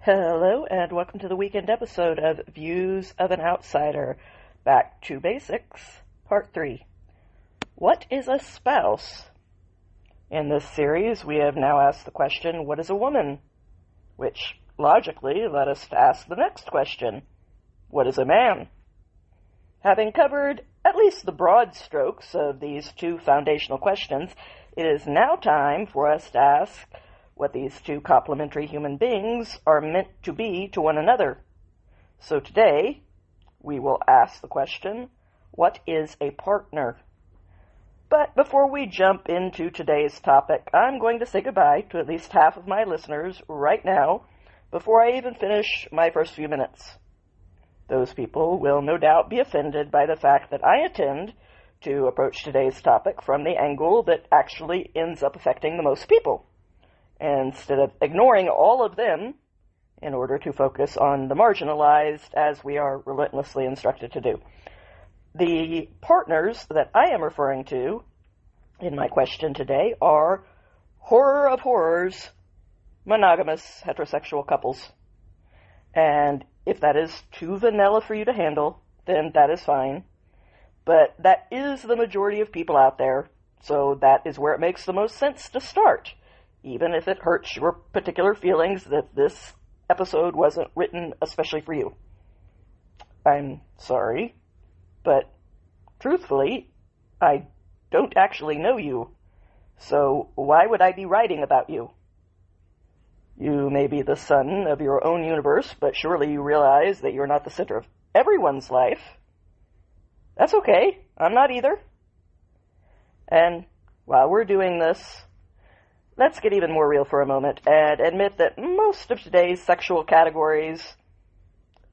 Hello, and welcome to the weekend episode of Views of an Outsider. Back to Basics, Part 3. What is a spouse? In this series, we have now asked the question, what is a woman? Which, logically, led us to ask the next question, what is a man? Having covered at least the broad strokes of these two foundational questions, it is now time for us to ask what these two complementary human beings are meant to be to one another. So today, we will ask the question, what is a partner? But before we jump into today's topic, I'm going to say goodbye to at least half of my listeners right now, before I even finish my first few minutes. Those people will no doubt be offended by the fact that I intend to approach today's topic from the angle that actually ends up affecting the most people, instead of ignoring all of them in order to focus on the marginalized, as we are relentlessly instructed to do. The partners that I am referring to in my question today are, horror of horrors, monogamous heterosexual couples. And if that is too vanilla for you to handle, then that is fine. But that is the majority of people out there, so that is where it makes the most sense to start, even if it hurts your particular feelings that this episode wasn't written especially for you. I'm sorry, but truthfully, I don't actually know you, so why would I be writing about you? You may be the sun of your own universe, but surely you realize that you're not the center of everyone's life. That's okay, I'm not either. And while we're doing this, let's get even more real for a moment and admit that most of today's sexual categories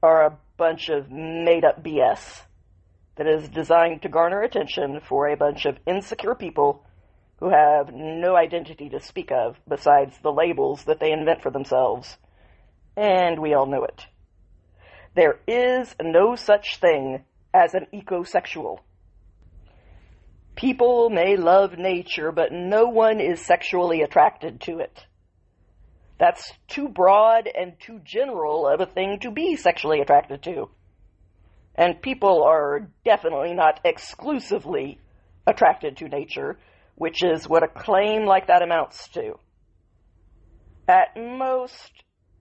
are a bunch of made-up BS that is designed to garner attention for a bunch of insecure people who have no identity to speak of besides the labels that they invent for themselves. And we all know it. There is no such thing as an ecosexual. People may love nature, but no one is sexually attracted to it. That's too broad and too general of a thing to be sexually attracted to. And people are definitely not exclusively attracted to nature, which is what a claim like that amounts to. At most,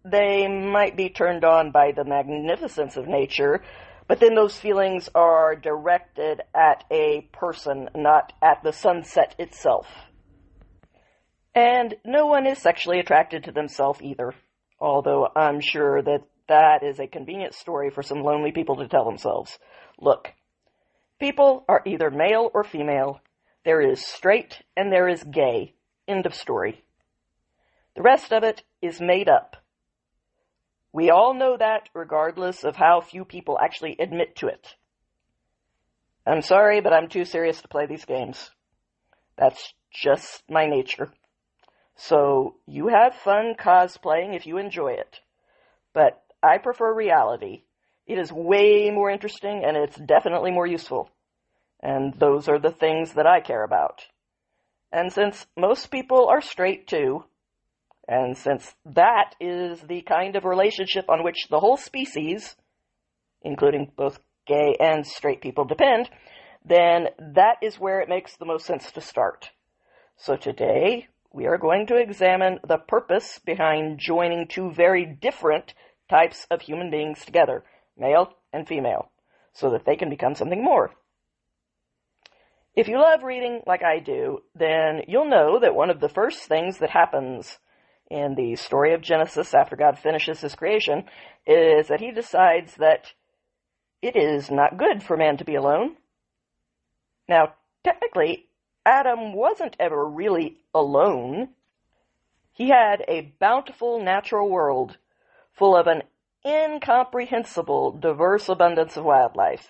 they might be turned on by the magnificence of nature, but then those feelings are directed at a person, not at the sunset itself. And no one is sexually attracted to themselves either, although I'm sure that that is a convenient story for some lonely people to tell themselves. Look, people are either male or female. There is straight and there is gay. End of story. The rest of it is made up. We all know that, regardless of how few people actually admit to it. I'm sorry, but I'm too serious to play these games. That's just my nature. So, you have fun cosplaying if you enjoy it. But I prefer reality. It is way more interesting, and it's definitely more useful. And those are the things that I care about. And since most people are straight too, and since that is the kind of relationship on which the whole species, including both gay and straight people, depend, then that is where it makes the most sense to start. So today, we are going to examine the purpose behind joining two very different types of human beings together, male and female, so that they can become something more. If you love reading like I do, then you'll know that one of the first things that happens in the story of Genesis after God finishes his creation is that he decides that it is not good for man to be alone. Now, technically, Adam wasn't ever really alone. He had a bountiful natural world full of an incomprehensible, diverse abundance of wildlife.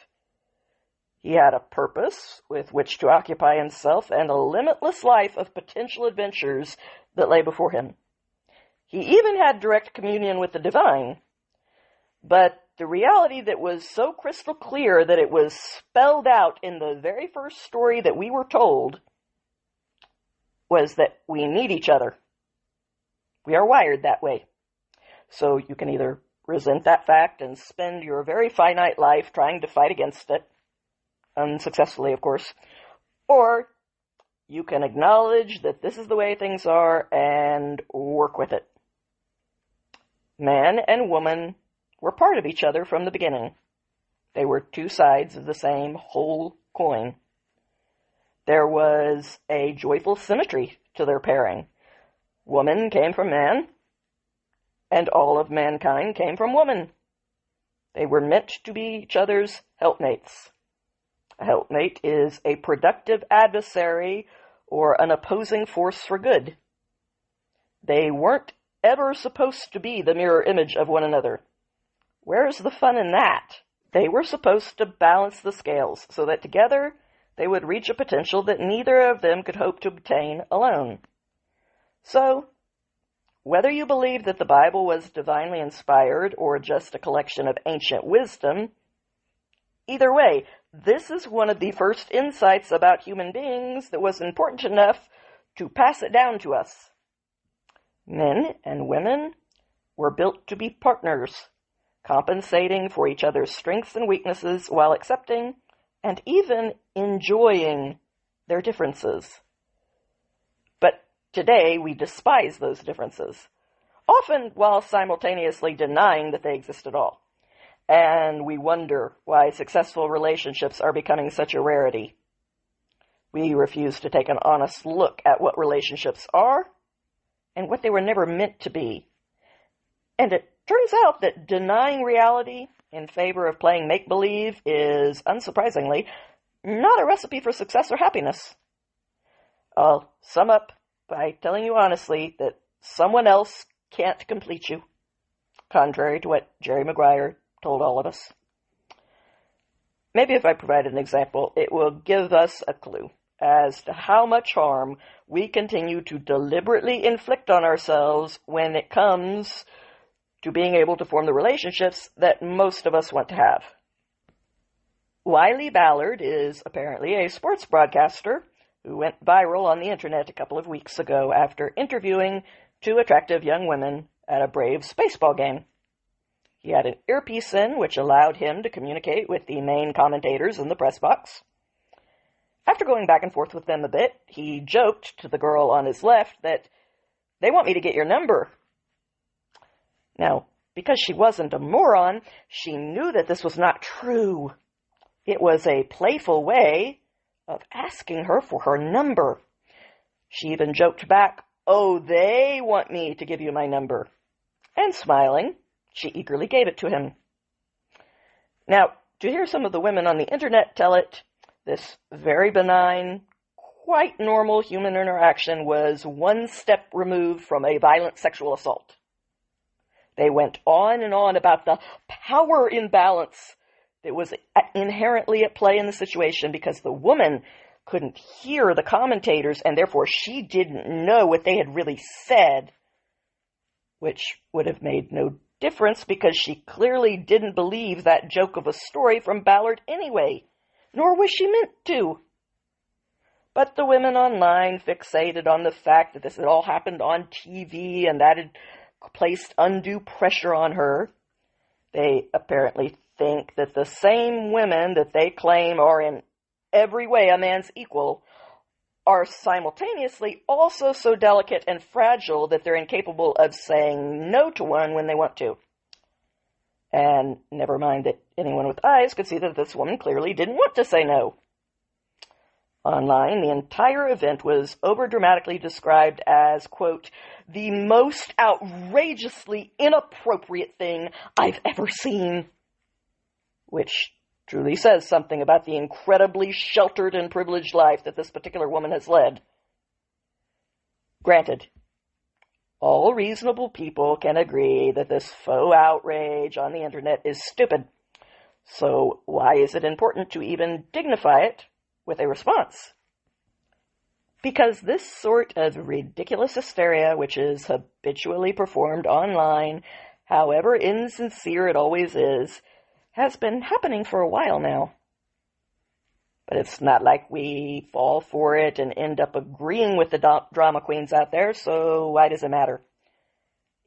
He had a purpose with which to occupy himself and a limitless life of potential adventures that lay before him. He even had direct communion with the divine, but the reality that was so crystal clear that it was spelled out in the very first story that we were told was that we need each other. We are wired that way. So you can either resent that fact and spend your very finite life trying to fight against it, unsuccessfully, of course, or you can acknowledge that this is the way things are and work with it. Man and woman were part of each other from the beginning. They were two sides of the same whole coin. There was a joyful symmetry to their pairing. Woman came from man, and all of mankind came from woman. They were meant to be each other's helpmates. A helpmate is a productive adversary or an opposing force for good. They weren't ever supposed to be the mirror image of one another. Where's the fun in that? They were supposed to balance the scales so that together they would reach a potential that neither of them could hope to obtain alone. So, whether you believe that the Bible was divinely inspired or just a collection of ancient wisdom, either way, this is one of the first insights about human beings that was important enough to pass it down to us. Men and women were built to be partners, compensating for each other's strengths and weaknesses while accepting and even enjoying their differences. But today we despise those differences, often while simultaneously denying that they exist at all. And we wonder why successful relationships are becoming such a rarity. We refuse to take an honest look at what relationships are and what they were never meant to be. And it turns out that denying reality in favor of playing make-believe is, unsurprisingly, not a recipe for success or happiness. I'll sum up by telling you honestly that someone else can't complete you, contrary to what Jerry Maguire told all of us. Maybe if I provide an example, it will give us a clue as to how much harm we continue to deliberately inflict on ourselves when it comes to being able to form the relationships that most of us want to have. Wiley Ballard is apparently a sports broadcaster who went viral on the internet a couple of weeks ago after interviewing two attractive young women at a Braves baseball game. He had an earpiece in, which allowed him to communicate with the main commentators in the press box. After going back and forth with them a bit, he joked to the girl on his left that, "They want me to get your number." Now, because she wasn't a moron, she knew that this was not true. It was a playful way of asking her for her number. She even joked back, "Oh, they want me to give you my number." And smiling, she eagerly gave it to him. Now, to hear some of the women on the internet tell it, this very benign, quite normal human interaction was one step removed from a violent sexual assault. They went on and on about the power imbalance that was inherently at play in the situation because the woman couldn't hear the commentators and therefore she didn't know what they had really said, which would have made no difference because she clearly didn't believe that joke of a story from Ballard anyway, nor was she meant to. But the women online fixated on the fact that this had all happened on TV and that had placed undue pressure on her. They apparently think that the same women that they claim are in every way a man's equal are simultaneously also so delicate and fragile that they're incapable of saying no to one when they want to. And never mind that anyone with eyes could see that this woman clearly didn't want to say no. Online, the entire event was overdramatically described as, quote, "the most outrageously inappropriate thing I've ever seen," which truly says something about the incredibly sheltered and privileged life that this particular woman has led. Granted, all reasonable people can agree that this faux outrage on the internet is stupid. So why is it important to even dignify it with a response? Because this sort of ridiculous hysteria, which is habitually performed online, however insincere it always is, has been happening for a while now. But it's not like we fall for it and end up agreeing with the drama queens out there, so why does it matter?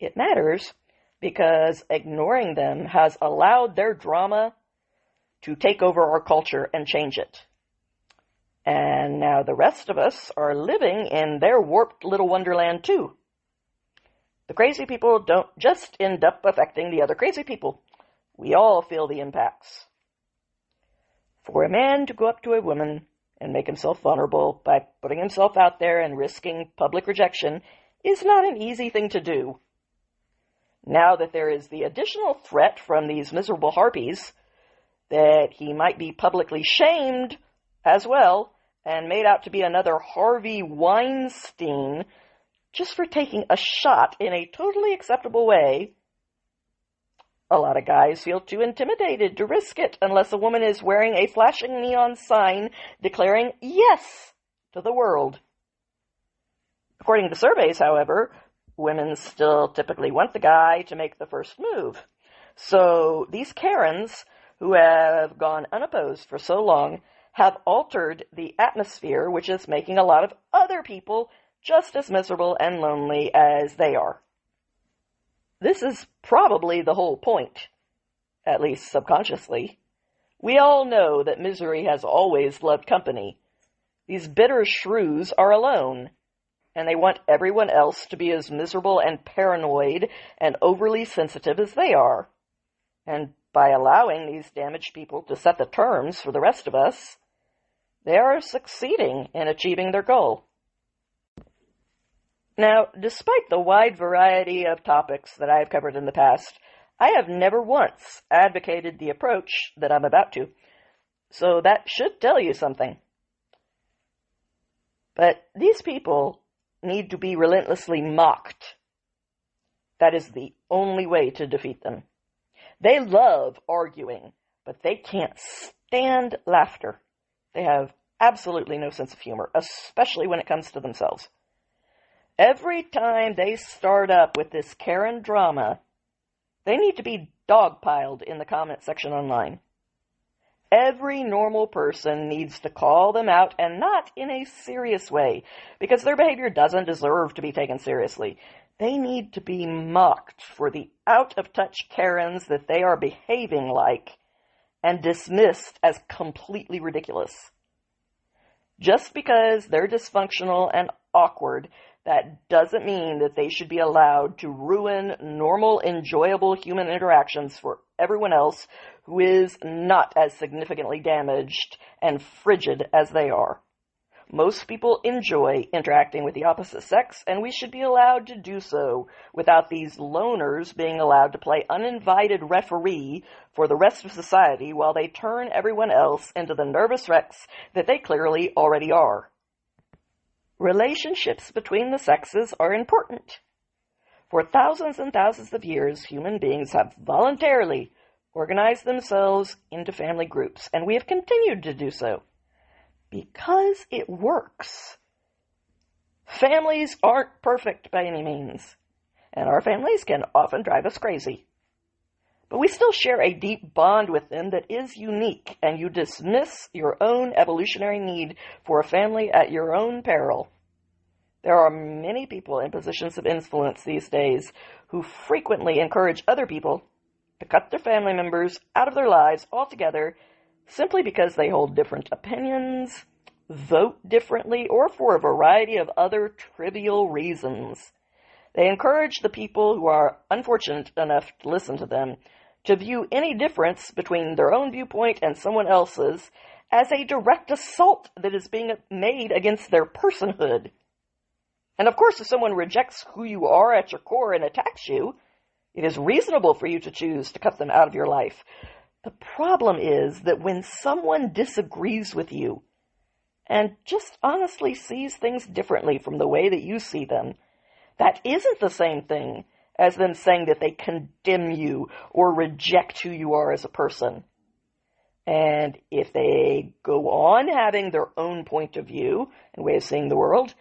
It matters because ignoring them has allowed their drama to take over our culture and change it. And now the rest of us are living in their warped little wonderland too. The crazy people don't just end up affecting the other crazy people. We all feel the impacts. For a man to go up to a woman and make himself vulnerable by putting himself out there and risking public rejection is not an easy thing to do. Now that there is the additional threat from these miserable harpies that he might be publicly shamed as well and made out to be another Harvey Weinstein just for taking a shot in a totally acceptable way, a lot of guys feel too intimidated to risk it unless a woman is wearing a flashing neon sign declaring yes to the world. According to surveys, however, women still typically want the guy to make the first move. So these Karens, who have gone unopposed for so long, have altered the atmosphere, which is making a lot of other people just as miserable and lonely as they are. This is probably the whole point, at least subconsciously. We all know that misery has always loved company. These bitter shrews are alone, and they want everyone else to be as miserable and paranoid and overly sensitive as they are. And by allowing these damaged people to set the terms for the rest of us, they are succeeding in achieving their goal. Now, despite the wide variety of topics that I have covered in the past, I have never once advocated the approach that I'm about to, so that should tell you something. But these people need to be relentlessly mocked. That is the only way to defeat them. They love arguing, but they can't stand laughter. They have absolutely no sense of humor, especially when it comes to themselves. Every time they start up with this Karen drama, they need to be dogpiled in the comment section online. Every normal person needs to call them out, and not in a serious way, because their behavior doesn't deserve to be taken seriously. They need to be mocked for the out-of-touch Karens that they are behaving like, and dismissed as completely ridiculous. Just because they're dysfunctional and awkward, that doesn't mean that they should be allowed to ruin normal, enjoyable human interactions for everyone else who is not as significantly damaged and frigid as they are. Most people enjoy interacting with the opposite sex, and we should be allowed to do so without these loners being allowed to play uninvited referee for the rest of society while they turn everyone else into the nervous wrecks that they clearly already are. Relationships between the sexes are important. For thousands and thousands of years, human beings have voluntarily organized themselves into family groups, and we have continued to do so because it works. Families aren't perfect by any means, and our families can often drive us crazy. But we still share a deep bond with them that is unique, and you dismiss your own evolutionary need for a family at your own peril. There are many people in positions of influence these days who frequently encourage other people to cut their family members out of their lives altogether simply because they hold different opinions, vote differently, or for a variety of other trivial reasons. They encourage the people who are unfortunate enough to listen to them to view any difference between their own viewpoint and someone else's as a direct assault that is being made against their personhood. And of course, if someone rejects who you are at your core and attacks you, it is reasonable for you to choose to cut them out of your life. The problem is that when someone disagrees with you and just honestly sees things differently from the way that you see them, that isn't the same thing as them saying that they condemn you or reject who you are as a person. And if they go on having their own point of view and way of seeing the world,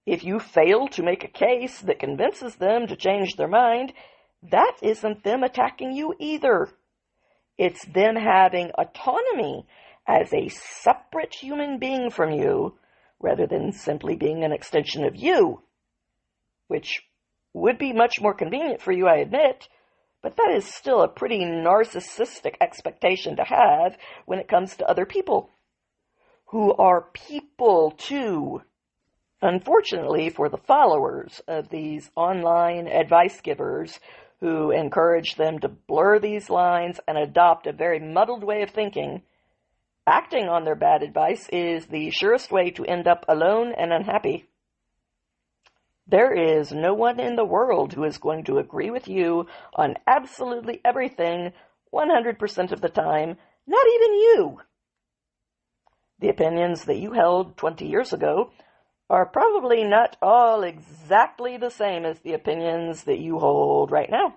if you fail to make a case that convinces them to change their mind, that isn't them attacking you either. It's them having autonomy as a separate human being from you, rather than simply being an extension of you, which would be much more convenient for you, I admit, But that is still a pretty narcissistic expectation to have when it comes to other people, who are people too. Unfortunately for the followers of these online advice givers who encourage them to blur these lines and adopt a very muddled way of thinking, acting on their bad advice is the surest way to end up alone and unhappy. There is no one in the world who is going to agree with you on absolutely everything 100% of the time, not even you. The opinions that you held 20 years ago are probably not all exactly the same as the opinions that you hold right now.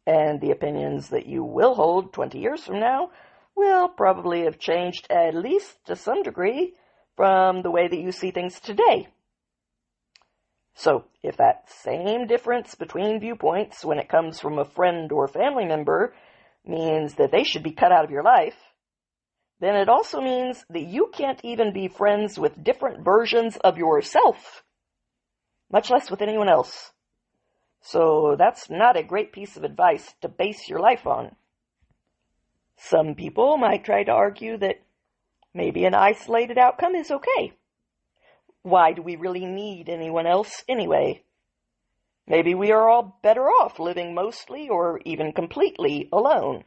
And the opinions that you will hold 20 years from now will probably have changed at least to some degree from the way that you see things today. So, if that same difference between viewpoints when it comes from a friend or family member means that they should be cut out of your life, then it also means that you can't even be friends with different versions of yourself, much less with anyone else. So that's not a great piece of advice to base your life on. Some people might try to argue that maybe an isolated outcome is okay. Why do we really need anyone else anyway? Maybe we are all better off living mostly or even completely alone.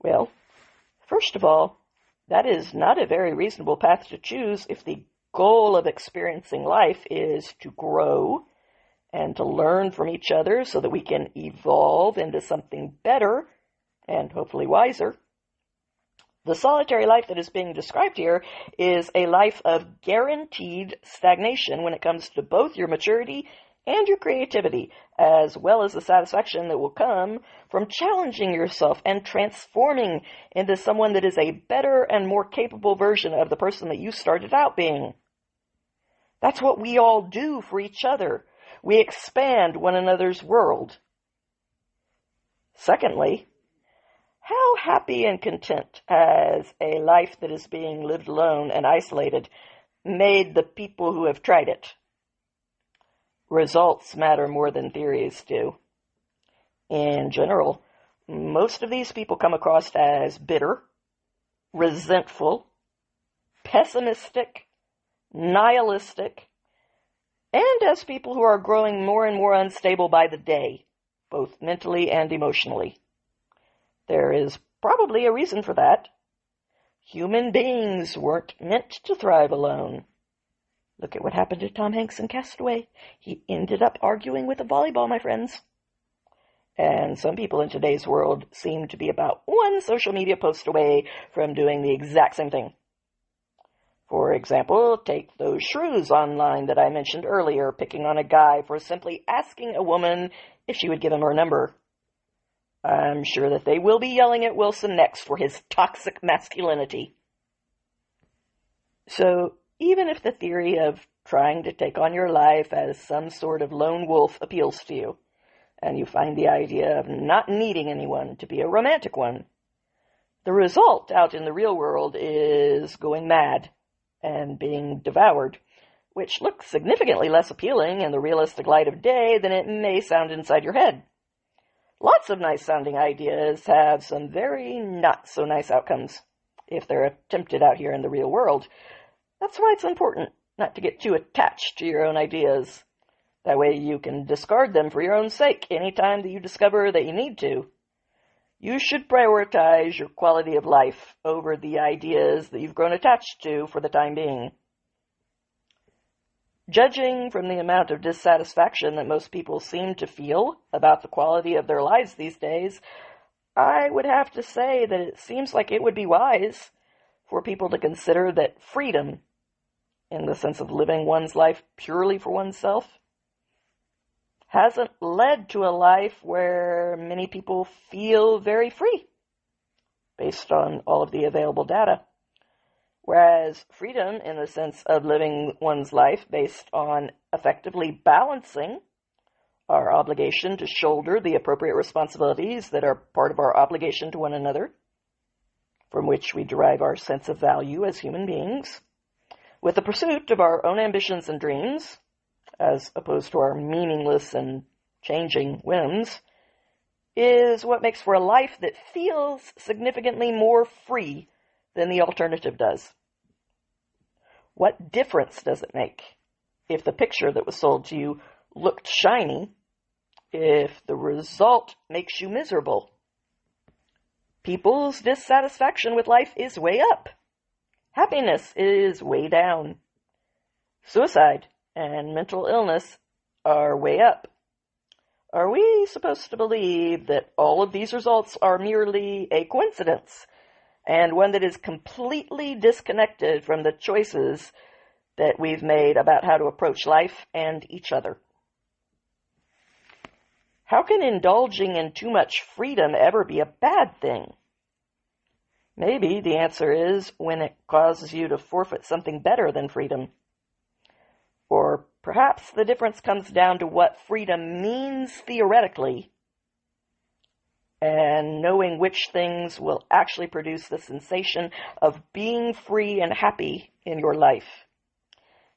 Well, first of all, that is not a very reasonable path to choose if the goal of experiencing life is to grow and to learn from each other so that we can evolve into something better and hopefully wiser. The solitary life that is being described here is a life of guaranteed stagnation when it comes to both your maturity and your creativity, as well as the satisfaction that will come from challenging yourself and transforming into someone that is a better and more capable version of the person that you started out being. That's what we all do for each other. We expand one another's world. Secondly, how happy and content has a life that is being lived alone and isolated made the people who have tried it? Results matter more than theories do. In general, most of these people come across as bitter, resentful, pessimistic, nihilistic, and as people who are growing more and more unstable by the day, both mentally and emotionally. There is probably a reason for that. Human beings weren't meant to thrive alone. Look at what happened to Tom Hanks in Castaway. He ended up arguing with a volleyball, my friends. And some people in today's world seem to be about one social media post away from doing the exact same thing. For example, take those shrews online that I mentioned earlier, picking on a guy for simply asking a woman if she would give him her number. I'm sure that they will be yelling at Wilson next for his toxic masculinity. So, even if the theory of trying to take on your life as some sort of lone wolf appeals to you, and you find the idea of not needing anyone to be a romantic one, the result out in the real world is going mad and being devoured, which looks significantly less appealing in the realistic light of day than it may sound inside your head. Lots of nice-sounding ideas have some very not-so-nice outcomes if they're attempted out here in the real world. That's why it's important not to get too attached to your own ideas. That way you can discard them for your own sake anytime that you discover that you need to. You should prioritize your quality of life over the ideas that you've grown attached to for the time being. Judging from the amount of dissatisfaction that most people seem to feel about the quality of their lives these days, I would have to say that it seems like it would be wise for people to consider that freedom, in the sense of living one's life purely for oneself, hasn't led to a life where many people feel very free, based on all of the available data. Whereas freedom, in the sense of living one's life based on effectively balancing our obligation to shoulder the appropriate responsibilities that are part of our obligation to one another, from which we derive our sense of value as human beings, with the pursuit of our own ambitions and dreams, as opposed to our meaningless and changing whims, is what makes for a life that feels significantly more free than the alternative does. What difference does it make if the picture that was sold to you looked shiny, if the result makes you miserable? People's dissatisfaction with life is way up. Happiness is way down. Suicide and mental illness are way up. Are we supposed to believe that all of these results are merely a coincidence, and one that is completely disconnected from the choices that we've made about how to approach life and each other? How can indulging in too much freedom ever be a bad thing? Maybe the answer is when it causes you to forfeit something better than freedom. Or perhaps the difference comes down to what freedom means theoretically, and knowing which things will actually produce the sensation of being free and happy in your life.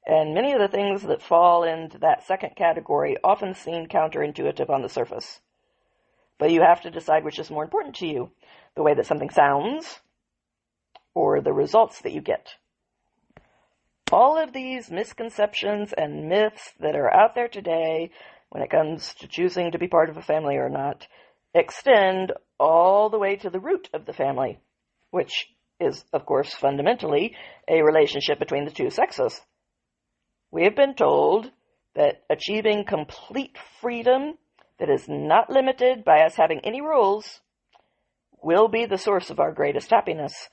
And many of the things that fall into that second category often seem counterintuitive on the surface. But you have to decide which is more important to you, the way that something sounds or the results that you get. All of these misconceptions and myths that are out there today when it comes to choosing to be part of a family or not extend all the way to the root of the family, which is, of course, fundamentally a relationship between the two sexes. We have been told that achieving complete freedom that is not limited by us having any rules will be the source of our greatest happiness.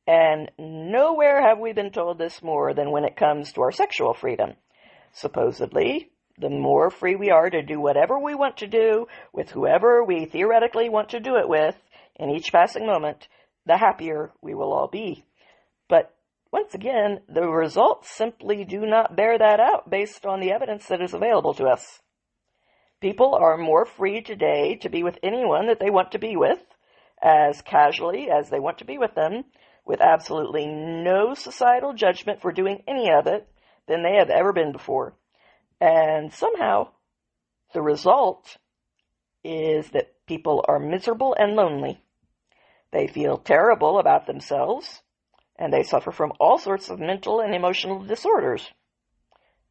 And nowhere have we been told this more than when it comes to our sexual freedom. Supposedly, the more free we are to do whatever we want to do with whoever we theoretically want to do it with in each passing moment, the happier we will all be. But once again, the results simply do not bear that out based on the evidence that is available to us. People are more free today to be with anyone that they want to be with, as casually as they want to be with them, with absolutely no societal judgment for doing any of it, than they have ever been before. And somehow, the result is that people are miserable and lonely. They feel terrible about themselves, and they suffer from all sorts of mental and emotional disorders.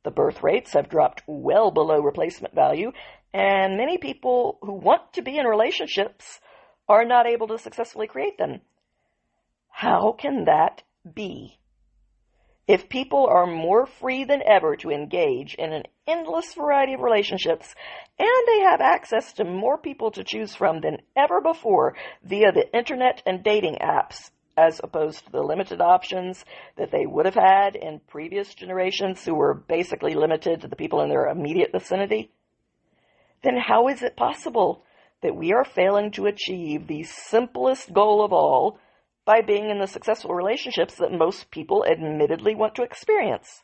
The birth rates have dropped well below replacement value, and many people who want to be in relationships are not able to successfully create them. How can that be? If people are more free than ever to engage in an endless variety of relationships, and they have access to more people to choose from than ever before via the internet and dating apps, as opposed to the limited options that they would have had in previous generations who were basically limited to the people in their immediate vicinity, then how is it possible that we are failing to achieve the simplest goal of all by being in the successful relationships that most people admittedly want to experience?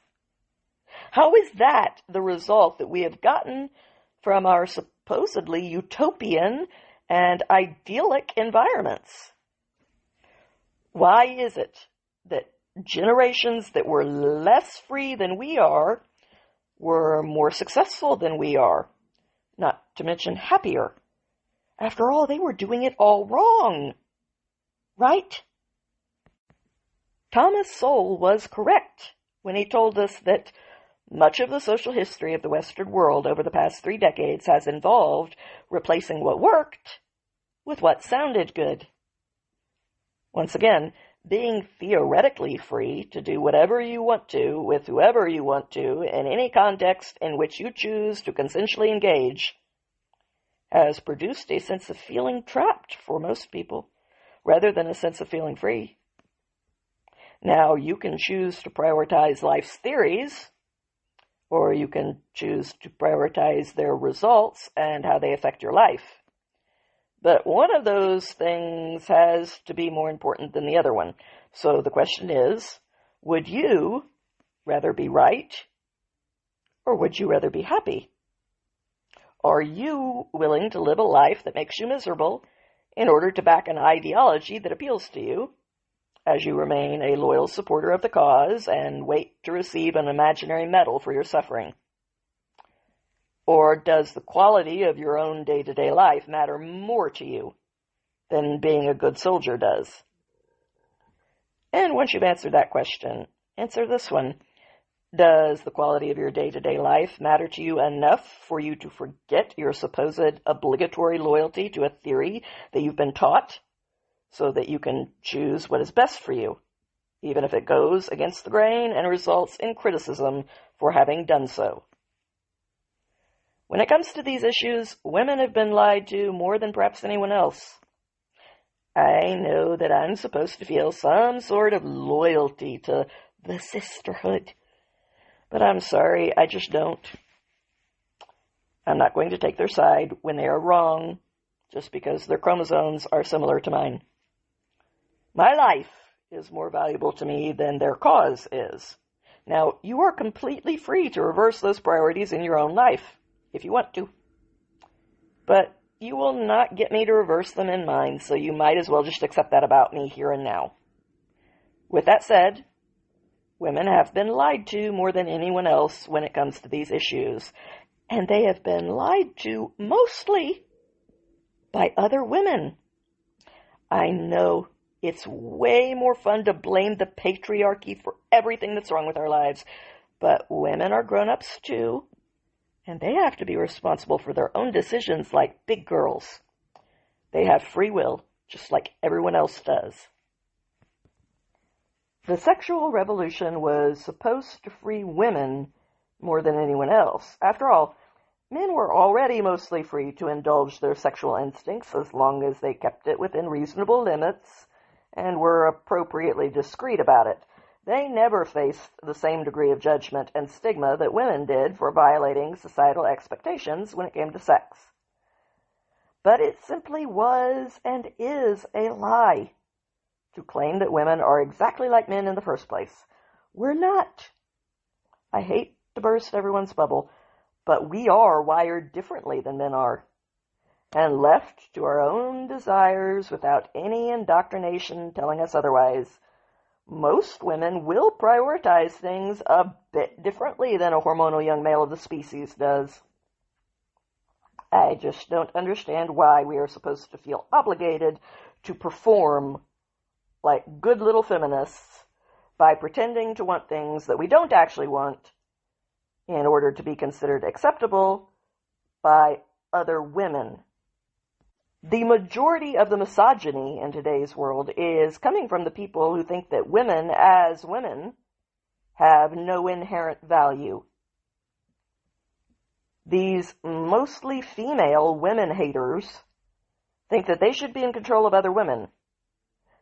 How is that the result that we have gotten from our supposedly utopian and idyllic environments? Why is it that generations that were less free than we are were more successful than we are, not to mention happier? After all, they were doing it all wrong, right? Thomas Sowell was correct when he told us that much of the social history of the Western world over the past 3 decades has involved replacing what worked with what sounded good. Once again, being theoretically free to do whatever you want to with whoever you want to in any context in which you choose to consensually engage has produced a sense of feeling trapped for most people rather than a sense of feeling free. Now, you can choose to prioritize life's theories, or you can choose to prioritize their results and how they affect your life. But one of those things has to be more important than the other one. So the question is, would you rather be right, or would you rather be happy? Are you willing to live a life that makes you miserable in order to back an ideology that appeals to you, as you remain a loyal supporter of the cause and wait to receive an imaginary medal for your suffering? Or does the quality of your own day-to-day life matter more to you than being a good soldier does? And once you've answered that question, answer this one. Does the quality of your day-to-day life matter to you enough for you to forget your supposed obligatory loyalty to a theory that you've been taught so that you can choose what is best for you, even if it goes against the grain and results in criticism for having done so? When it comes to these issues, women have been lied to more than perhaps anyone else. I know that I'm supposed to feel some sort of loyalty to the sisterhood, but I'm sorry, I just don't. I'm not going to take their side when they are wrong, just because their chromosomes are similar to mine. My life is more valuable to me than their cause is. Now, you are completely free to reverse those priorities in your own life, if you want to. But you will not get me to reverse them in mine, so you might as well just accept that about me here and now. With that said, women have been lied to more than anyone else when it comes to these issues, and they have been lied to mostly by other women. I know it's way more fun to blame the patriarchy for everything that's wrong with our lives, but women are grown-ups too, and they have to be responsible for their own decisions like big girls. They have free will, just like everyone else does. The sexual revolution was supposed to free women more than anyone else. After all, men were already mostly free to indulge their sexual instincts as long as they kept it within reasonable limits and were appropriately discreet about it. They never faced the same degree of judgment and stigma that women did for violating societal expectations when it came to sex. But it simply was and is a lie to claim that women are exactly like men in the first place. We're not. I hate to burst everyone's bubble, but we are wired differently than men are. And left to our own desires without any indoctrination telling us otherwise, most women will prioritize things a bit differently than a hormonal young male of the species does. I just don't understand why we are supposed to feel obligated to perform like good little feminists by pretending to want things that we don't actually want in order to be considered acceptable by other women. The majority of the misogyny in today's world is coming from the people who think that women, as women, have no inherent value. These mostly female women haters think that they should be in control of other women.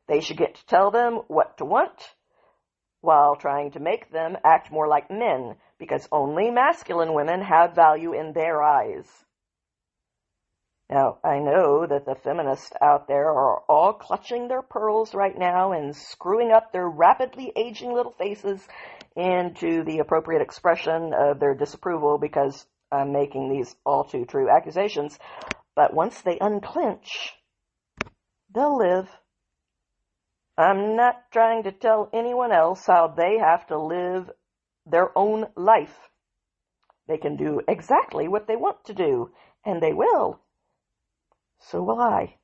They should get to tell them what to want while trying to make them act more like men, because only masculine women have value in their eyes. Now, I know that the feminists out there are all clutching their pearls right now and screwing up their rapidly aging little faces into the appropriate expression of their disapproval because I'm making these all too true accusations. But once they unclench, they'll live. I'm not trying to tell anyone else how they have to live their own life. They can do exactly what they want to do, and they will. So will I.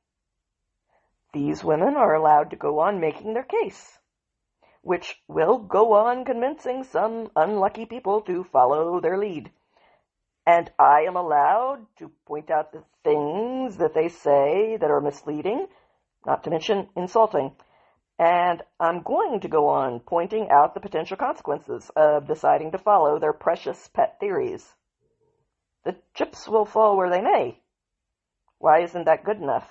These women are allowed to go on making their case, which will go on convincing some unlucky people to follow their lead. And I am allowed to point out the things that they say that are misleading, not to mention insulting. And I'm going to go on pointing out the potential consequences of deciding to follow their precious pet theories. The chips will fall where they may. Why isn't that good enough?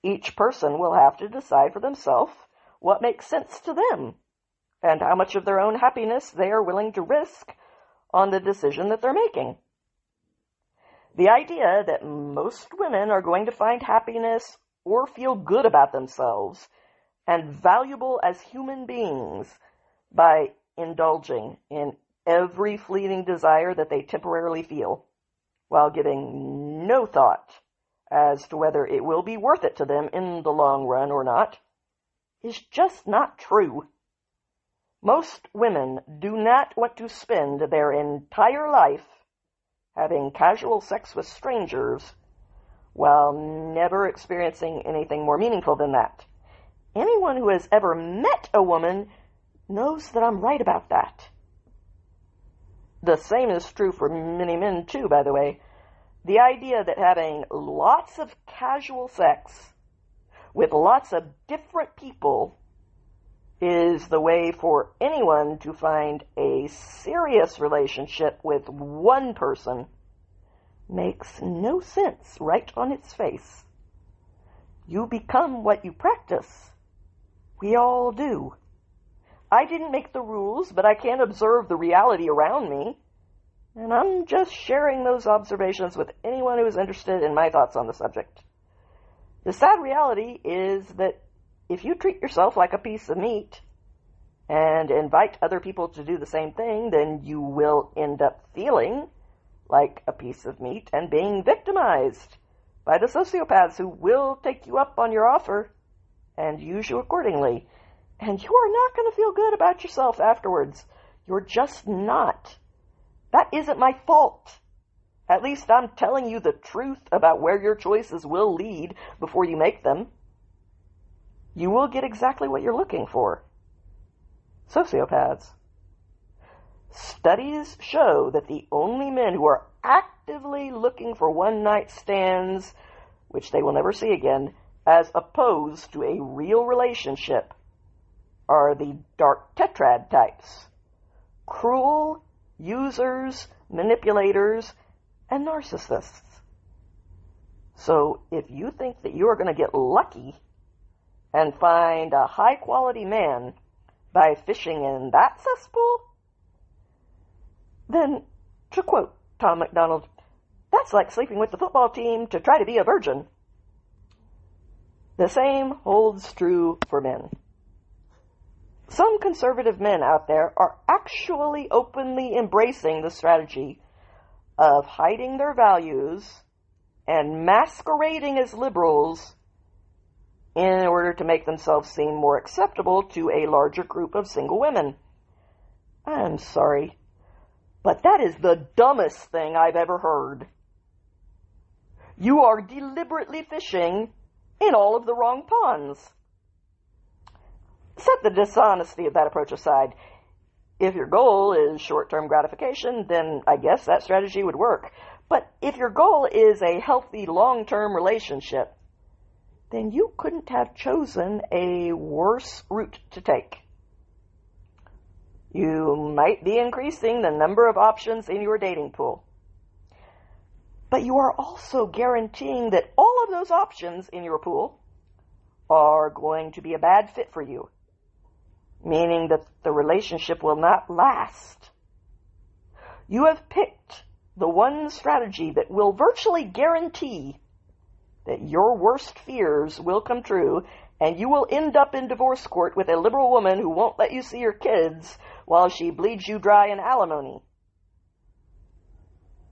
Each person will have to decide for themselves what makes sense to them and how much of their own happiness they are willing to risk on the decision that they're making. The idea that most women are going to find happiness or feel good about themselves and valuable as human beings by indulging in every fleeting desire that they temporarily feel, while giving no thought as to whether it will be worth it to them in the long run or not, is just not true. Most women do not want to spend their entire life having casual sex with strangers, while never experiencing anything more meaningful than that. Anyone who has ever met a woman knows that I'm right about that. The same is true for many men, too, by the way. The idea that having lots of casual sex with lots of different people is the way for anyone to find a serious relationship with one person makes no sense right on its face. You become what you practice. We all do. I didn't make the rules, but I can observe the reality around me, and I'm just sharing those observations with anyone who is interested in my thoughts on the subject. The sad reality is that if you treat yourself like a piece of meat and invite other people to do the same thing, then you will end up feeling like a piece of meat and being victimized by the sociopaths who will take you up on your offer and use you accordingly. And you are not going to feel good about yourself afterwards. You're just not. That isn't my fault. At least I'm telling you the truth about where your choices will lead before you make them. You will get exactly what you're looking for. Sociopaths. Studies show that the only men who are actively looking for one-night stands, which they will never see again, as opposed to a real relationship, are the dark tetrad types. Cruel, users, manipulators, and narcissists. So if you think that you are going to get lucky and find a high-quality man by fishing in that cesspool, then, to quote Tom MacDonald, that's like sleeping with the football team to try to be a virgin. The same holds true for men. Some conservative men out there are actually openly embracing the strategy of hiding their values and masquerading as liberals in order to make themselves seem more acceptable to a larger group of single women. I'm sorry, but that is the dumbest thing I've ever heard. You are deliberately fishing in all of the wrong ponds. Set the dishonesty of that approach aside. If your goal is short-term gratification, then I guess that strategy would work. But if your goal is a healthy long-term relationship, then you couldn't have chosen a worse route to take. You might be increasing the number of options in your dating pool, but you are also guaranteeing that all of those options in your pool are going to be a bad fit for you, meaning that the relationship will not last. You have picked the one strategy that will virtually guarantee that your worst fears will come true, and you will end up in divorce court with a liberal woman who won't let you see your kids while she bleeds you dry in alimony.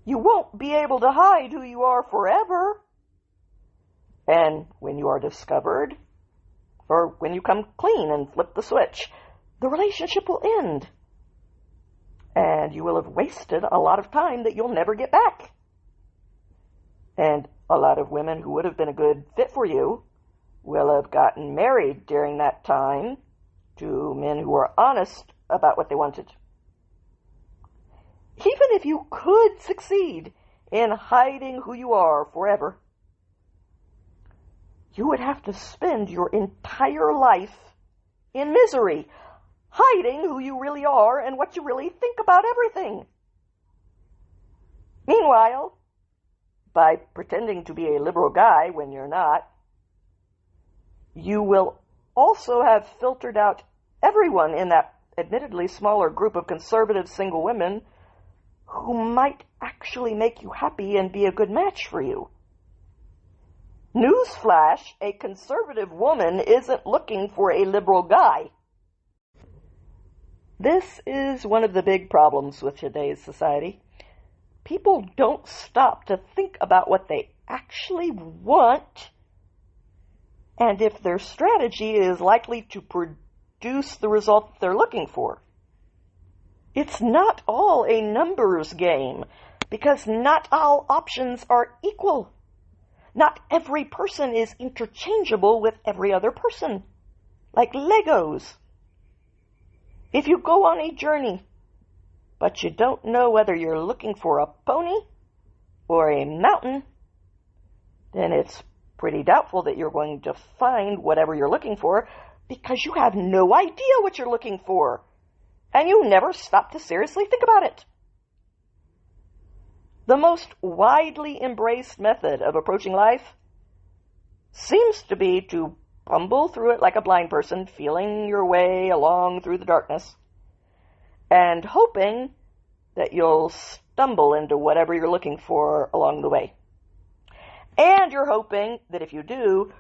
You won't be able to hide who you are forever. And when you are discovered, or when you come clean and flip the switch, the relationship will end. And you will have wasted a lot of time that you'll never get back. And a lot of women who would have been a good fit for you will have gotten married during that time to men who were honest about what they wanted. Even if you could succeed in hiding who you are forever, you would have to spend your entire life in misery, hiding who you really are and what you really think about everything. Meanwhile, by pretending to be a liberal guy when you're not, you will also have filtered out everyone in that admittedly smaller group of conservative single women who might actually make you happy and be a good match for you. Newsflash, a conservative woman isn't looking for a liberal guy. This is one of the big problems with today's society. People don't stop to think about what they actually want, and if their strategy is likely to produce the result that they're looking for. It's not all a numbers game, Because not all options are equal. Not every person is interchangeable with every other person, like Legos. If you go on a journey, but you don't know whether you're looking for a pony or a mountain, then it's pretty doubtful that you're going to find whatever you're looking for, because you have no idea what you're looking for, and you never stop to seriously think about it. The most widely embraced method of approaching life seems to be to bumble through it like a blind person, feeling your way along through the darkness, and hoping that you'll stumble into whatever you're looking for along the way. And you're hoping that if you do,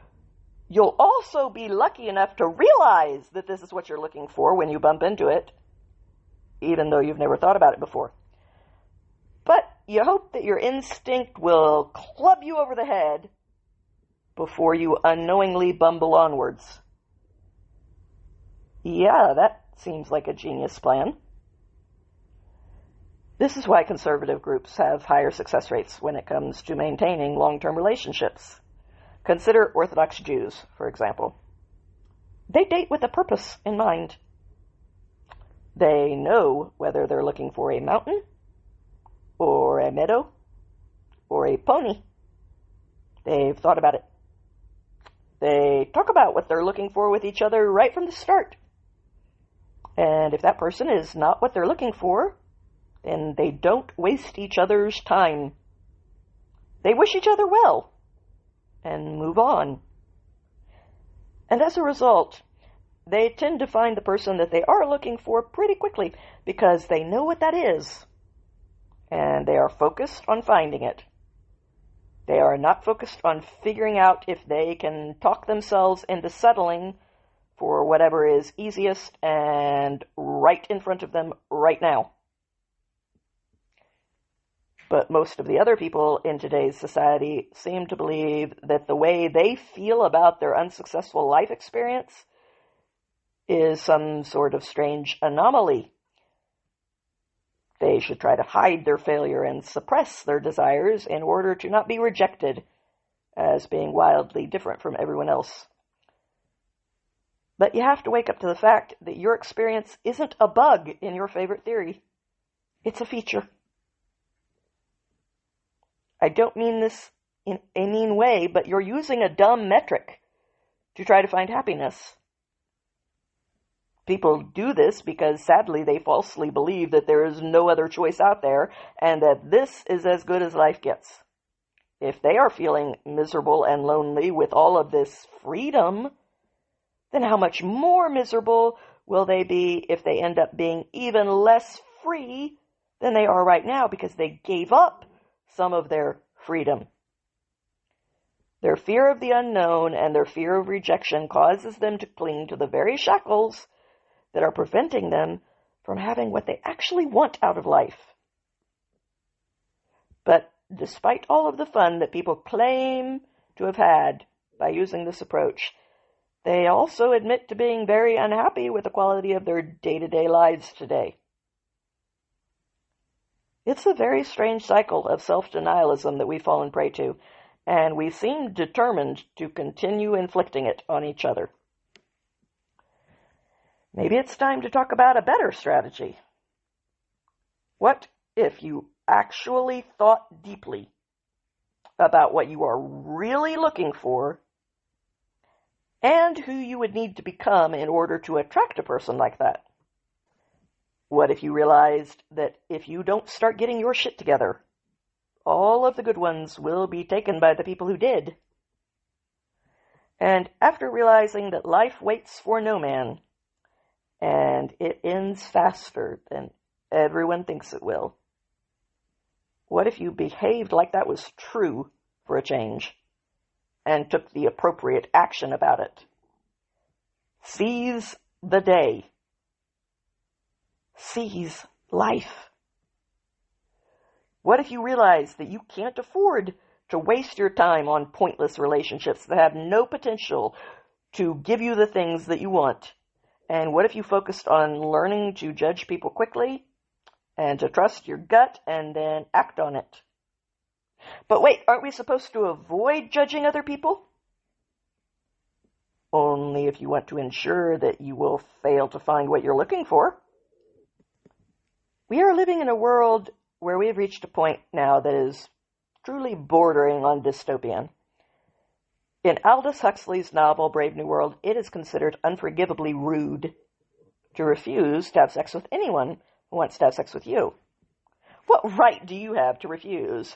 you'll also be lucky enough to realize that this is what you're looking for when you bump into it, even though you've never thought about it before. But you hope that your instinct will club you over the head before you unknowingly bumble onwards. Yeah, that seems like a genius plan. This is why conservative groups have higher success rates when it comes to maintaining long-term relationships. Consider Orthodox Jews, for example. They date with a purpose in mind. They know whether they're looking for a mountain, or a meadow, or a pony. They've thought about it. They talk about what they're looking for with each other right from the start. And if that person is not what they're looking for, then they don't waste each other's time. They wish each other well and move on. And as a result, they tend to find the person that they are looking for pretty quickly, because they know what that is, and they are focused on finding it. They are not focused on figuring out if they can talk themselves into settling for whatever is easiest and right in front of them right now. But most of the other people in today's society seem to believe that the way they feel about their unsuccessful life experience is some sort of strange anomaly. They should try to hide their failure and suppress their desires in order to not be rejected as being wildly different from everyone else. But you have to wake up to the fact that your experience isn't a bug in your favorite theory. It's a feature. I don't mean this in a mean way, but you're using a dumb metric to try to find happiness. People do this because, sadly, they falsely believe that there is no other choice out there and that this is as good as life gets. If they are feeling miserable and lonely with all of this freedom, then how much more miserable will they be if they end up being even less free than they are right now because they gave up some of their freedom? Their fear of the unknown and their fear of rejection causes them to cling to the very shackles that are preventing them from having what they actually want out of life. But despite all of the fun that people claim to have had by using this approach, they also admit to being very unhappy with the quality of their day-to-day lives today. It's a very strange cycle of self-denialism that we've fallen prey to, and we seem determined to continue inflicting it on each other. Maybe it's time to talk about a better strategy. What if you actually thought deeply about what you are really looking for and who you would need to become in order to attract a person like that? What if you realized that if you don't start getting your shit together, all of the good ones will be taken by the people who did? And after realizing that life waits for no man, and it ends faster than everyone thinks it will, what if you behaved like that was true for a change, and took the appropriate action about it? Seize the day. Seize life. What if you realize that you can't afford to waste your time on pointless relationships that have no potential to give you the things that you want? And what if you focused on learning to judge people quickly and to trust your gut and then act on it. But wait, aren't we supposed to avoid judging other people? Only if you want to ensure that you will fail to find what you're looking for. We are living in a world where we have reached a point now that is truly bordering on dystopian. In Aldous Huxley's novel Brave New World, it is considered unforgivably rude to refuse to have sex with anyone who wants to have sex with you. What right do you have to refuse?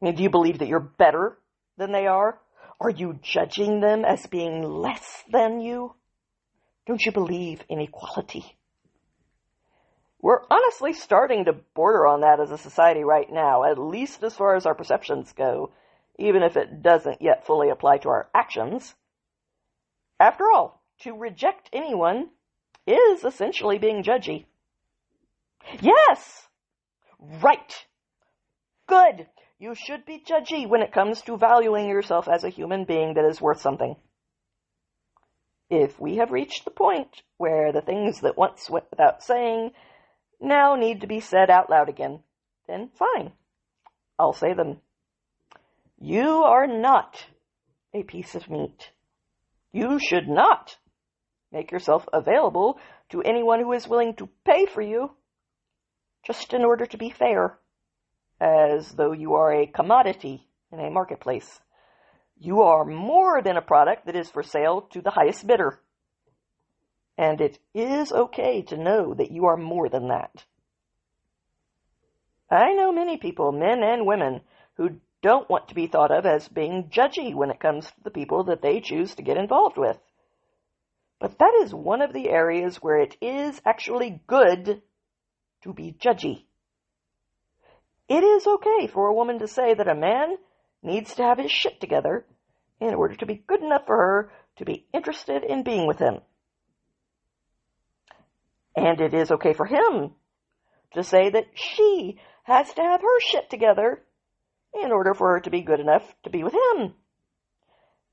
I mean, do you believe that you're better than they are? Are you judging them as being less than you? Don't you believe in equality? We're honestly starting to border on that as a society right now, at least as far as our perceptions go, even if it doesn't yet fully apply to our actions. After all, to reject anyone is essentially being judgy. Yes! Right! Good! You should be judgy when it comes to valuing yourself as a human being that is worth something. If we have reached the point where the things that once went without saying now need to be said out loud again, then fine. I'll say them. You are not a piece of meat. You should not make yourself available to anyone who is willing to pay for you just in order to be fair, as though you are a commodity in a marketplace. You are more than a product that is for sale to the highest bidder. And it is okay to know that you are more than that. I know many people, men and women, who don't want to be thought of as being judgy when it comes to the people that they choose to get involved with. But that is one of the areas where it is actually good to be judgy. It is okay for a woman to say that a man needs to have his shit together in order to be good enough for her to be interested in being with him. And it is okay for him to say that she has to have her shit together in order for her to be good enough to be with him.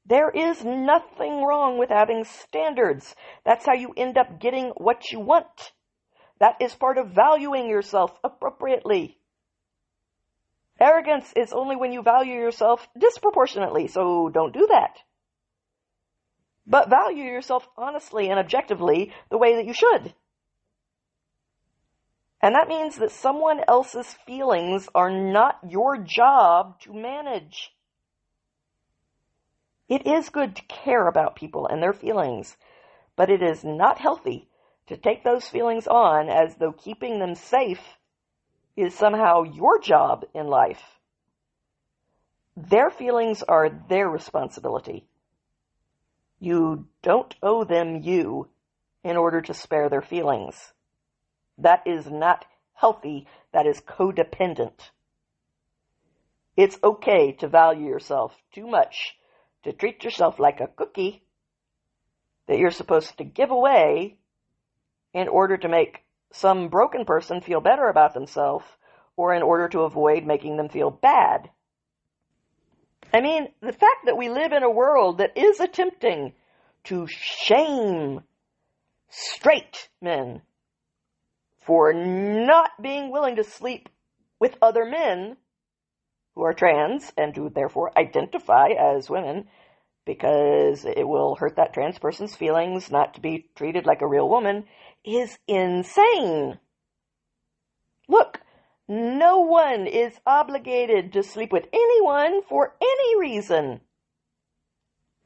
There is nothing wrong with having standards. That's how you end up getting what you want. That is part of valuing yourself appropriately. Arrogance is only when you value yourself disproportionately, so don't do that. But value yourself honestly and objectively the way that you should. And that means that someone else's feelings are not your job to manage. It is good to care about people and their feelings, but it is not healthy to take those feelings on as though keeping them safe is somehow your job in life. Their feelings are their responsibility. You don't owe them you in order to spare their feelings. That is not healthy. That is codependent. It's okay to value yourself too much to treat yourself like a cookie that you're supposed to give away in order to make some broken person feel better about themselves or in order to avoid making them feel bad. I mean, the fact that we live in a world that is attempting to shame straight men for not being willing to sleep with other men who are trans and who therefore identify as women because it will hurt that trans person's feelings not to be treated like a real woman is insane. Look, no one is obligated to sleep with anyone for any reason.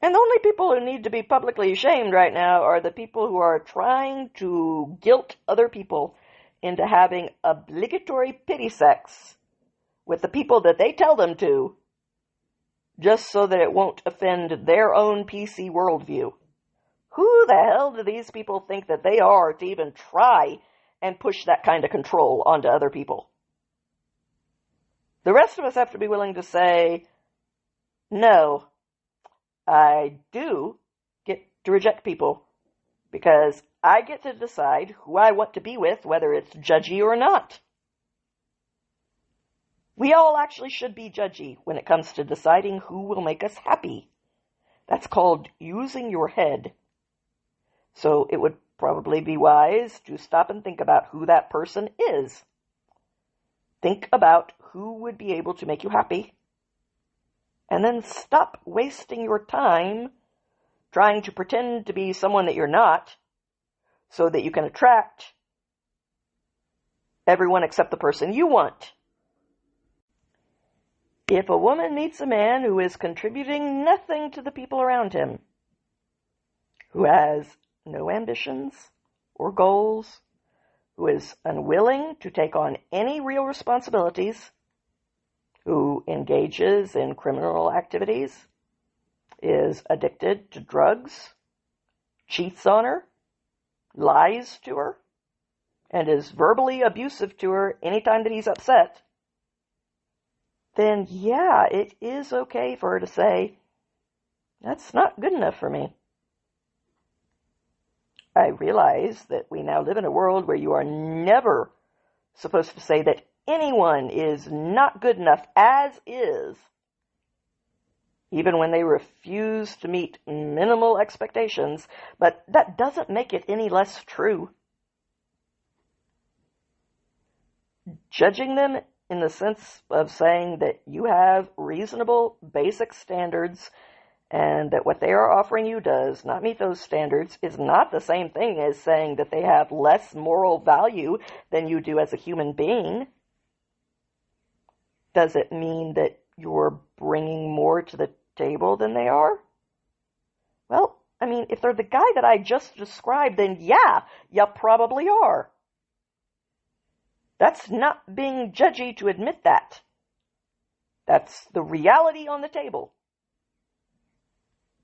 And the only people who need to be publicly ashamed right now are the people who are trying to guilt other people into having obligatory pity sex with the people that they tell them to, just so that it won't offend their own PC worldview. Who the hell do these people think that they are to even try and push that kind of control onto other people? The rest of us have to be willing to say, no, I do get to reject people because I get to decide who I want to be with, whether it's judgy or not. We all actually should be judgy when it comes to deciding who will make us happy. That's called using your head. So it would probably be wise to stop and think about who that person is Think about who would be able to make you happy, and then stop wasting your time trying to pretend to be someone that you're not so that you can attract everyone except the person you want. If a woman meets a man who is contributing nothing to the people around him, who has no ambitions or goals, who is unwilling to take on any real responsibilities, who engages in criminal activities, is addicted to drugs, cheats on her, lies to her, and is verbally abusive to her anytime that he's upset, then yeah, it is okay for her to say, that's not good enough for me. I realize that we now live in a world where you are never supposed to say that anyone is not good enough as is, even when they refuse to meet minimal expectations, but that doesn't make it any less true. Judging them in the sense of saying that you have reasonable, basic standards and that what they are offering you does not meet those standards is not the same thing as saying that they have less moral value than you do as a human being. Does it mean that you're bringing more to the table than they are? Well, I mean, if they're the guy that I just described, then yeah, you probably are. That's not being judgy to admit that. That's the reality on the table.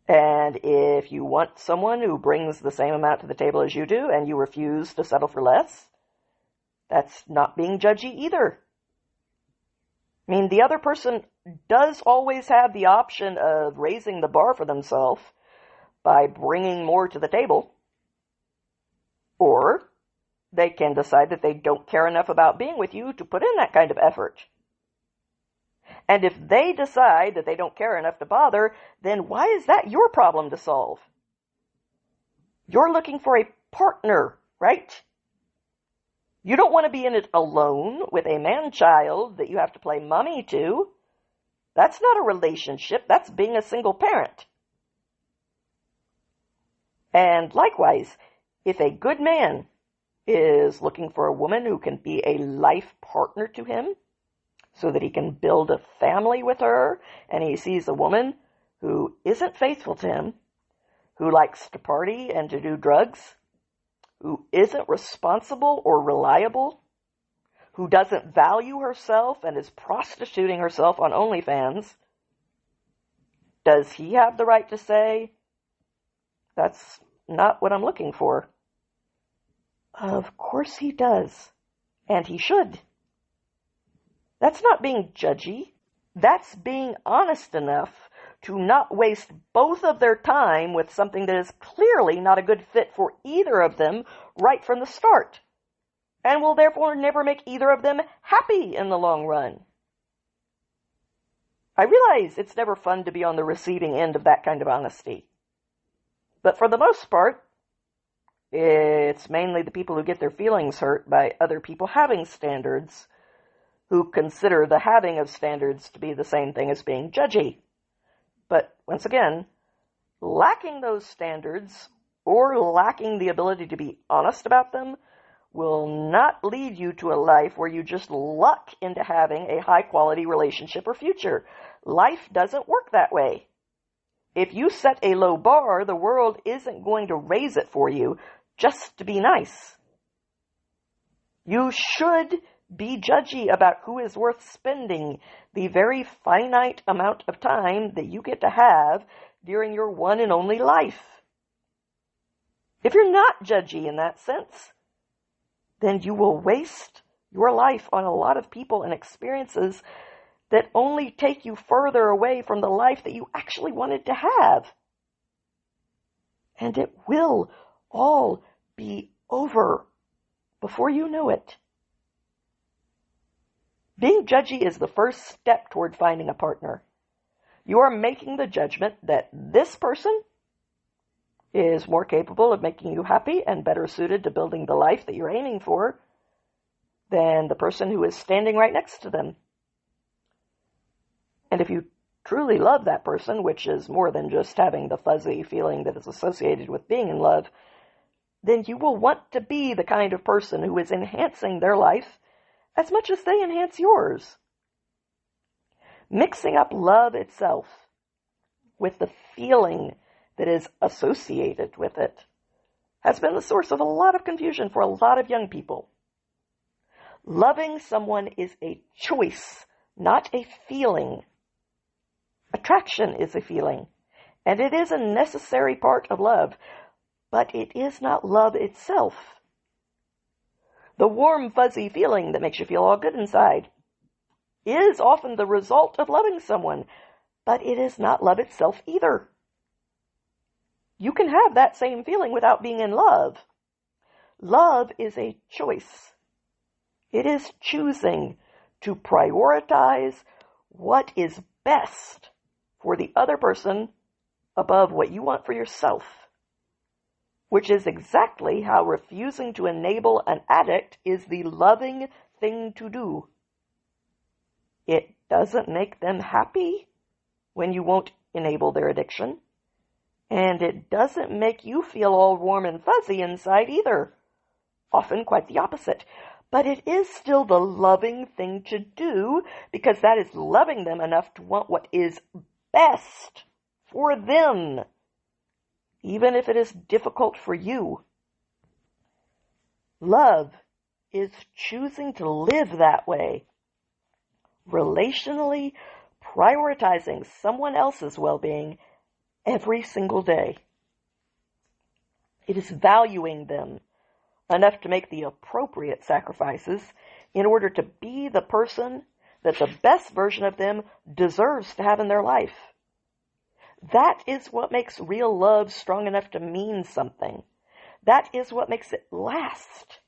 And if you want someone who brings the same amount to the table as you do and you refuse to settle for less, that's not being judgy either. I mean, the other person does always have the option of raising the bar for themselves by bringing more to the table, or they can decide that they don't care enough about being with you to put in that kind of effort. And if they decide that they don't care enough to bother, then why is that your problem to solve? You're looking for a partner, right? You don't want to be in it alone with a man-child that you have to play mommy to. That's not a relationship. That's being a single parent. And likewise, if a good man is looking for a woman who can be a life partner to him so that he can build a family with her, and he sees a woman who isn't faithful to him, who likes to party and to do drugs, who isn't responsible or reliable, who doesn't value herself and is prostituting herself on OnlyFans, does he have the right to say, that's not what I'm looking for? Of course he does, and he should. That's not being judgy. That's being honest enough to not waste both of their time with something that is clearly not a good fit for either of them right from the start, and will therefore never make either of them happy in the long run. I realize it's never fun to be on the receiving end of that kind of honesty, but for the most part, it's mainly the people who get their feelings hurt by other people having standards who consider the having of standards to be the same thing as being judgy. But once again, lacking those standards or lacking the ability to be honest about them will not lead you to a life where you just luck into having a high-quality relationship or future. Life doesn't work that way. If you set a low bar, the world isn't going to raise it for you just to be nice. You should be judgy about who is worth spending the very finite amount of time that you get to have during your one and only life. If you're not judgy in that sense, then you will waste your life on a lot of people and experiences that only take you further away from the life that you actually wanted to have. And it will all be over before you know it. Being judgy is the first step toward finding a partner. You are making the judgment that this person is more capable of making you happy and better suited to building the life that you're aiming for than the person who is standing right next to them. And if you truly love that person, which is more than just having the fuzzy feeling that is associated with being in love, then you will want to be the kind of person who is enhancing their life as much as they enhance yours. Mixing up love itself with the feeling that is associated with it has been the source of a lot of confusion for a lot of young people. Loving someone is a choice, not a feeling. Attraction is a feeling, and it is a necessary part of love, but it is not love itself. The warm, fuzzy feeling that makes you feel all good inside is often the result of loving someone, but it is not love itself either. You can have that same feeling without being in love. Love is a choice. It is choosing to prioritize what is best for the other person above what you want for yourself, which is exactly how refusing to enable an addict is the loving thing to do. It doesn't make them happy when you won't enable their addiction, and it doesn't make you feel all warm and fuzzy inside either. Often quite the opposite. But it is still the loving thing to do, because that is loving them enough to want what is best for them, even if it is difficult for you. Love is choosing to live that way, relationally prioritizing someone else's well-being every single day. It is valuing them enough to make the appropriate sacrifices in order to be the person that the best version of them deserves to have in their life. That is what makes real love strong enough to mean something. That is what makes it last.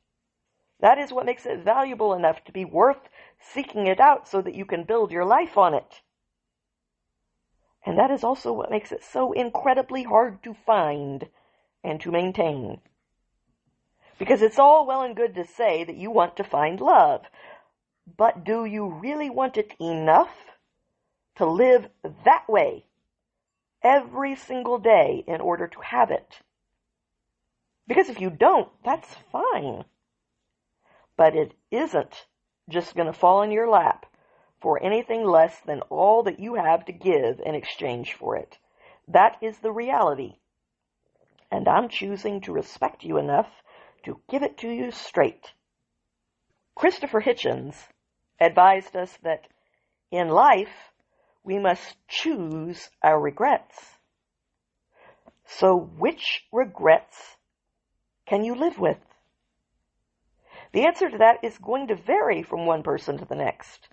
That is what makes it valuable enough to be worth seeking it out so that you can build your life on it. And that is also what makes it so incredibly hard to find and to maintain. Because it's all well and good to say that you want to find love, but do you really want it enough to live that way every single day in order to have it? Because if you don't, that's fine. But it isn't just going to fall in your lap for anything less than all that you have to give in exchange for it. That is the reality. And I'm choosing to respect you enough to give it to you straight. Christopher Hitchens advised us that in life, we must choose our regrets. So which regrets can you live with? The answer to that is going to vary from one person to the next.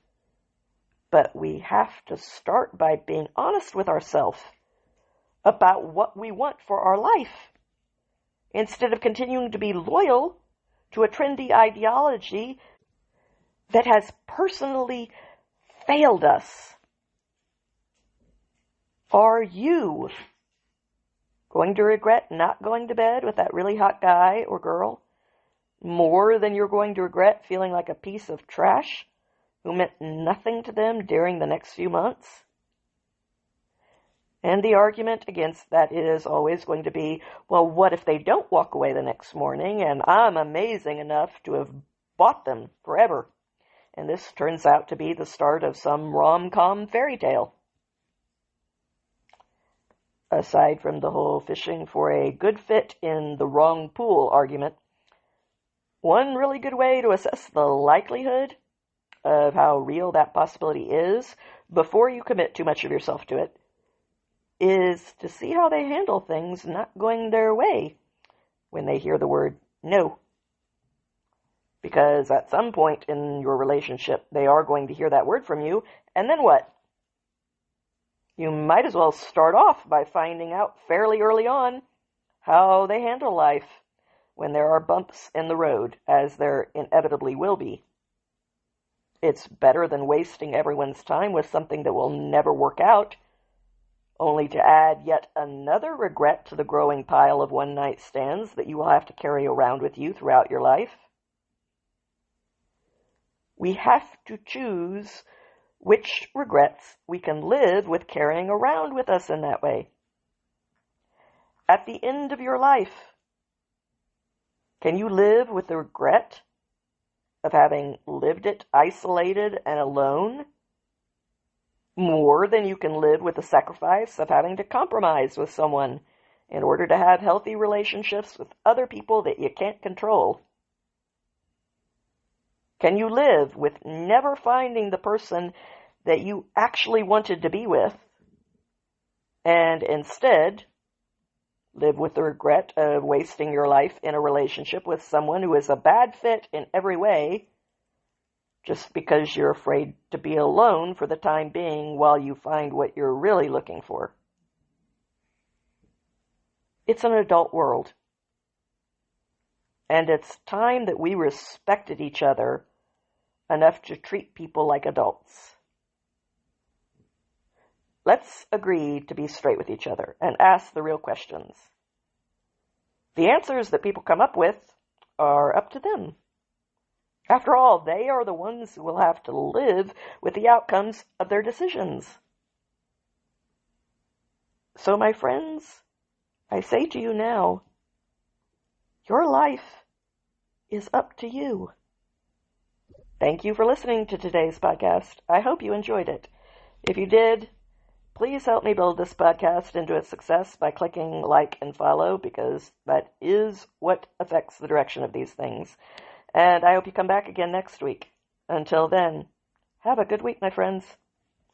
But we have to start by being honest with ourselves about what we want for our life, instead of continuing to be loyal to a trendy ideology that has personally failed us. Are you going to regret not going to bed with that really hot guy or girl more than you're going to regret feeling like a piece of trash who meant nothing to them during the next few months? And the argument against that is always going to be, well, what if they don't walk away the next morning and I'm amazing enough to have bought them forever? And this turns out to be the start of some rom-com fairy tale. Aside from the whole fishing for a good fit in the wrong pool argument, one really good way to assess the likelihood of how real that possibility is before you commit too much of yourself to it is to see how they handle things not going their way when they hear the word no. Because at some point in your relationship, they are going to hear that word from you, and then what? You might as well start off by finding out fairly early on how they handle life when there are bumps in the road, as there inevitably will be. It's better than wasting everyone's time with something that will never work out, only to add yet another regret to the growing pile of one-night stands that you will have to carry around with you throughout your life. We have to choose which regrets we can live with carrying around with us in that way. At the end of your life, can you live with the regret of having lived it isolated and alone more than you can live with the sacrifice of having to compromise with someone in order to have healthy relationships with other people that you can't control? Can you live with never finding the person that you actually wanted to be with, and instead live with the regret of wasting your life in a relationship with someone who is a bad fit in every way, just because you're afraid to be alone for the time being while you find what you're really looking for? It's an adult world, and it's time that we respected each other enough to treat people like adults. Let's agree to be straight with each other and ask the real questions. The answers that people come up with are up to them. After all, they are the ones who will have to live with the outcomes of their decisions. So, my friends, I say to you now, your life is up to you. Thank you for listening to today's podcast. I hope you enjoyed it. If you did, please help me build this podcast into a success by clicking like and follow, because that is what affects the direction of these things. And I hope you come back again next week. Until then, have a good week, my friends.